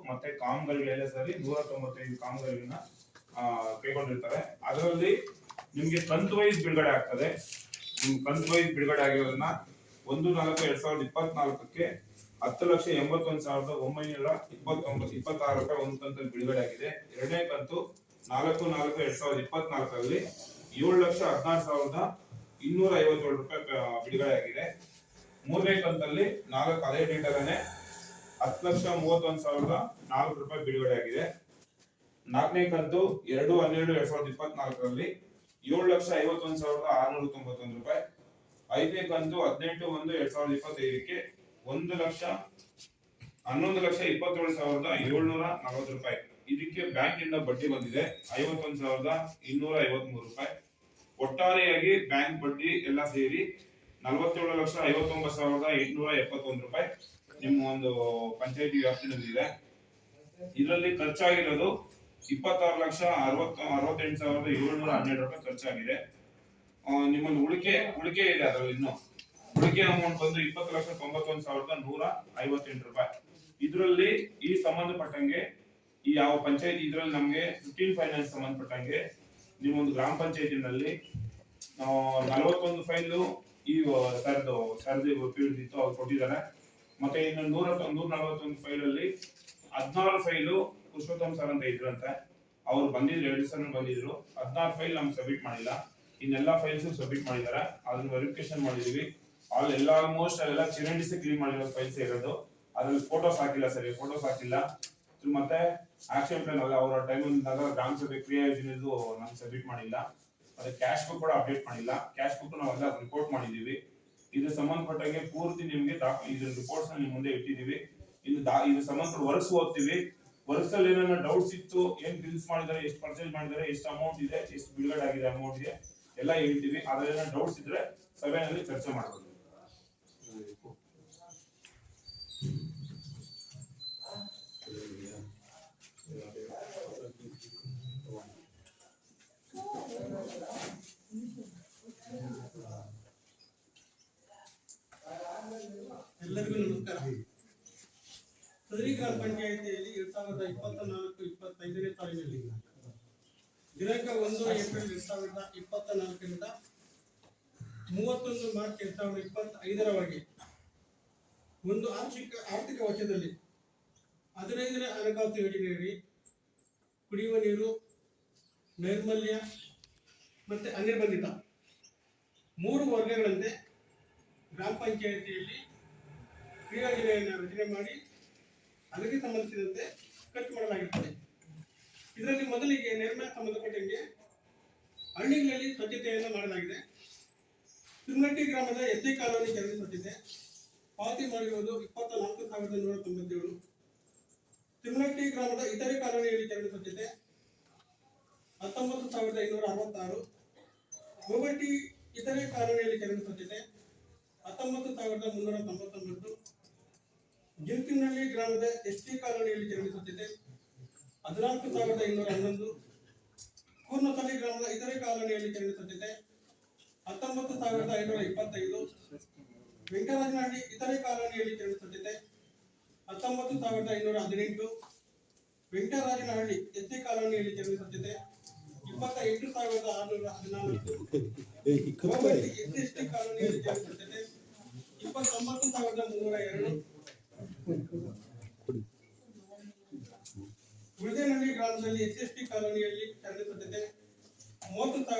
ಮತ್ತೆ ಕಾಮಗಾರಿಗಳೆಲ್ಲ ಸೇರಿ 195 ಕಾಮಗಾರಿಗಳನ್ನ ಕೈಗೊಂಡಿರ್ತಾರೆ. ಅದರಲ್ಲಿ ನಿಮ್ಗೆ ಕಂತು ವೈಸ್ ಬಿಡುಗಡೆ ಆಗ್ತದೆ. ನಿಮ್ ಕಂತು ವೈಸ್ ಬಿಡುಗಡೆ ಆಗಿರೋದನ್ನ 1/4/2024ಕ್ಕೆ 10,81,926 ರೂಪಾಯಿ ಒಂದು ಕಂತಲ್ಲಿ ಬಿಡುಗಡೆ ಆಗಿದೆ. ಎರಡನೇ ಕಂತು 4/4/2024ರಲ್ಲಿ 7,16,257 ರೂಪಾಯಿ ಬಿಡುಗಡೆ ಆಗಿದೆ. ಮೂರನೇ ಕಂತಲ್ಲಿ ಅದೇ ಡೇಟಲ್ಲೇ 10,31,004 ರೂಪಾಯಿ ಬಿಡುಗಡೆ ಆಗಿದೆ. ನಾಲ್ಕನೇ ಕಂತು 2/12/2024ರಲ್ಲಿ 7,51,691 ರೂಪಾಯಿ. ಐದನೇ ಕಂತು 18/1/2025ಕ್ಕೆ 11,27,740 ರೂಪಾಯಿ. ಇದಕ್ಕೆ ಬ್ಯಾಂಕ್ ಇಂದ ಬಡ್ಡಿ ಬಂದಿದೆ 51,253 ರೂಪಾಯಿ. ಒಟ್ಟಾರೆಯಾಗಿ ಬ್ಯಾಂಕ್ ಬಡ್ಡಿ ಎಲ್ಲ ಸೇರಿ 47,59,871 ರೂಪಾಯಿ ನಿಮ್ಮ ಒಂದು ಪಂಚಾಯತಿ ವ್ಯಾಪ್ತಿನಲ್ಲಿದೆ. ಇದರಲ್ಲಿ ಖರ್ಚಾಗಿರೋದು 26,68,712 ರೂಪಾಯಿ ಖರ್ಚಾಗಿದೆ. ನಿಮ್ಮಲ್ಲಿ ಉಳಿಕೆ ಇದೆ. ಅದರಲ್ಲಿ ಇನ್ನು ಉಳಿಕೆ ಅಮೌಂಟ್ ಬಂದು 20,91,158 ರೂಪಾಯಿ. ಇದರಲ್ಲಿ ಈ ಸಂಬಂಧಪಟ್ಟಂಗೆ ಈ ಯಾವ ಪಂಚಾಯತಿ ಇದರಲ್ಲಿ ನಮಗೆ 15 ಫೈನಾನ್ಸ್ ಸಂಬಂಧಪಟ್ಟಂಗೆ ನಿಮ್ಮೊಂದು ಗ್ರಾಮ ಪಂಚಾಯತಿನಲ್ಲಿ 41 ಫೈಲು ಈ ಸರ್ದು ಇತ್ತು ಅವ್ರು ಕೊಟ್ಟಿದ್ದಾರೆ. ಮತ್ತೆ ಇನ್ನು 141 ಫೈಲ್ ಅಲ್ಲಿ 16 ಫೈಲು ಪುರುಷೋತ್ತಮ್ ಸರ್ ಅಂತ ಇದ್ರಂತೆ. ಅವ್ರು ಬಂದಿದ್ರು 2 ದಿವಸ ಬಂದಿದ್ರು. 16 ಫೈಲ್ ನಮ್ಗೆ ಸಬ್ಮಿಟ್ ಮಾಡಿಲ್ಲ. ಇನ್ನೆಲ್ಲ ಫೈಲ್ಸ್ ಸಬ್ಮಿಟ್ ಮಾಡಿದ್ದಾರೆ. ಅದನ್ನ ವೆರಿಫಿಕೇಶನ್ ಮಾಡಿದೀವಿ. ಆಲ್ಮೋಸ್ಟ್ ಅಲ್ಲೆಲ್ಲ ಚಿರಂಡಿಸಿ ಕ್ಲೀನ್ ಮಾಡಿರೋ ಫೈಲ್ಸ್ ಇರೋದು. ಅದ್ರಲ್ಲಿ ಫೋಟೋಸ್ ಹಾಕಿಲ್ಲ, ಸರಿ ಫೋಟೋಸ್ ಹಾಕಿಲ್ಲ. ಮತ್ತೆ ಆಕ್ಷನ್ ಪ್ಲಾನ್ ಅಲ್ಲ ಅವರ ಟೈಮ್ ಗ್ರಾಮ ಸಭೆ ಕ್ರಿಯಾ ಯೋಜನೆದು ನಮ್ಗೆ ಸಬ್ಮಿಟ್ ಮಾಡಿಲ್ಲ. ಅದೇ ಕ್ಯಾಶ್ ಬುಕ್ ಕೂಡ ಅಪ್ಡೇಟ್ ಮಾಡಿಲ್ಲ. ಕ್ಯಾಶ್ ಬುಕ್ ನಾವೆಲ್ಲ ರಿಪೋರ್ಟ್ ಮಾಡಿದೀವಿ. ಇದು ಸಂಬಂಧಪಟ್ಟಂಗೆ ಪೂರ್ತಿ ನಿಮ್ಗೆ ಇದ್ರ ರಿಪೋರ್ಟ್ಸ್ ನಿಮ್ ಮುಂದೆ ಇಟ್ಟಿದೀವಿ. ಇದು ಸಂಬಂಧಪಟ್ಟ ವರ್ಕ್ಸ್ ಓದ್ತೀವಿ. ವರ್ಕ್ಸ್ ಅಲ್ಲಿ ಏನಾದ್ರು ಡೌಟ್ಸ್ ಇತ್ತು, ಏನ್ ಬಿಲ್ಸ್ ಮಾಡಿದ್ದಾರೆ, ಎಷ್ಟು ಪರ್ಚೇಸ್ ಮಾಡಿದ್ದಾರೆ, ಎಷ್ಟು ಅಮೌಂಟ್ ಇದೆ, ಎಷ್ಟು ಬಿಡುಗಡೆ ಆಗಿದೆ ಅಮೌಂಟ್ ಗೆ ಎಲ್ಲ ಹೇಳ್ತೀವಿ. ಅದ್ರಲ್ಲಿ ಏನಾದ್ರು ಡೌಟ್ಸ್ ಇದ್ರೆ ಸಭೆಯಲ್ಲಿ ಚರ್ಚೆ ಮಾಡಬಹುದು. ಎಲ್ಲರಿಗೂ ನಮಸ್ಕಾರ. ಸದರಿ ಗ್ರಾಮ ಪಂಚಾಯಿತಿಯಲ್ಲಿ 2024-25ನೇ ಸಾಲಿನಲ್ಲಿ ದಿನಾಂಕ 1 ಏಪ್ರಿಲ್ 2024ರಿಂದ 31 ಮಾರ್ಚ್ 2025ರವರೆಗೆ ಒಂದು ಆರ್ಥಿಕ ವರ್ಷದಲ್ಲಿ 15ನೇ ಹಣಕಾಸು ಯೋಜನೆಯಡಿ ಕುಡಿಯುವ ನೀರು, ನೈರ್ಮಲ್ಯ ಮತ್ತೆ ಅನಿರ್ಬಂಧಿತ 3 ವರ್ಗಗಳಂತೆ ಗ್ರಾಮ ಪಂಚಾಯಿತಿಯಲ್ಲಿ ಕ್ರಿಯಾಯೋಜನೆಯನ್ನು ರಚನೆ ಮಾಡಿ ಅದಕ್ಕೆ ಸಂಬಂಧಿಸಿದಂತೆ ಖರ್ಚು ಮಾಡಲಾಗಿರುತ್ತದೆ. ಇದರಲ್ಲಿ ಮೊದಲಿಗೆ ನೈರ್ಮಲ್ಯ ಸಂಬಂಧಪಟ್ಟಂಗೆ ಹಳ್ಳಿಗಳಲ್ಲಿ ಸ್ವಚ್ಛತೆಯನ್ನು ಮಾಡಲಾಗಿದೆ. ತಿರುಮಲಟ್ಟಿ ಗ್ರಾಮದ ಎಸ್ಸಿ ಕಾಲೋನಿ ಚರಂಡಿ ಸ್ವಚ್ಛತೆ ಪಾವತಿ ಮಾಡಿರುವುದು 24,197. ತಿರುಮಲಟ್ಟಿ ಗ್ರಾಮದ ಇತರೆ ಕಾಲೋನಿಯಲ್ಲಿ ಚರಂಡಿ ಸ್ವಚ್ಛತೆ 19,566. ಗೋಗಟ್ಟಿ ಇತರೆ ಕಾಲೋನಿಯಲ್ಲಿ ಚರಂಡಿ ಸ್ವಚ್ಛತೆ 19,399. ಜಿಂತಿನಹಳ್ಳಿ ಗ್ರಾಮದ ಎಸ್ಟಿ ಕಾಲೋನಿಯಲ್ಲಿ ಚರಂಡಿ ಸ್ವಚ್ಛತೆ 14,211. ಕೂರ್ನತಳ್ಳಿ ಗ್ರಾಮದ ಇತರೆ ಕಾಲೋನಿಯಲ್ಲಿ ಚರಂಡಿ ಸ್ವಚ್ಛತೆ 19,525. ವೆಂಕಟರಾಜನಹಳ್ಳಿ ಇತರೆ ಕಾಲೋನಿಯಲ್ಲಿ ಚರಂಡಿ ಸ್ವಚ್ಛತೆ 19,518. ವೆಂಕಟರಾಜನಹಳ್ಳಿ ಎಸ್ಟಿ ಕಾಲೋನಿಯಲ್ಲಿ ಚರಂಡಿ ಸ್ವಚ್ಛತೆ 28,614. ಎಸ್ಟಿ ಕಾಲೋನಿಯಲ್ಲಿ ಚರಂಡಿ ಸ್ವಚ್ಛತೆ 29,302. ಉಳಿದೇನಹಳ್ಳಿ ಗ್ರಾಮದಲ್ಲಿ ಎಸ್ಟಿ ಕಾಲೋನಿಯಲ್ಲಿ ಚರಂಡಿ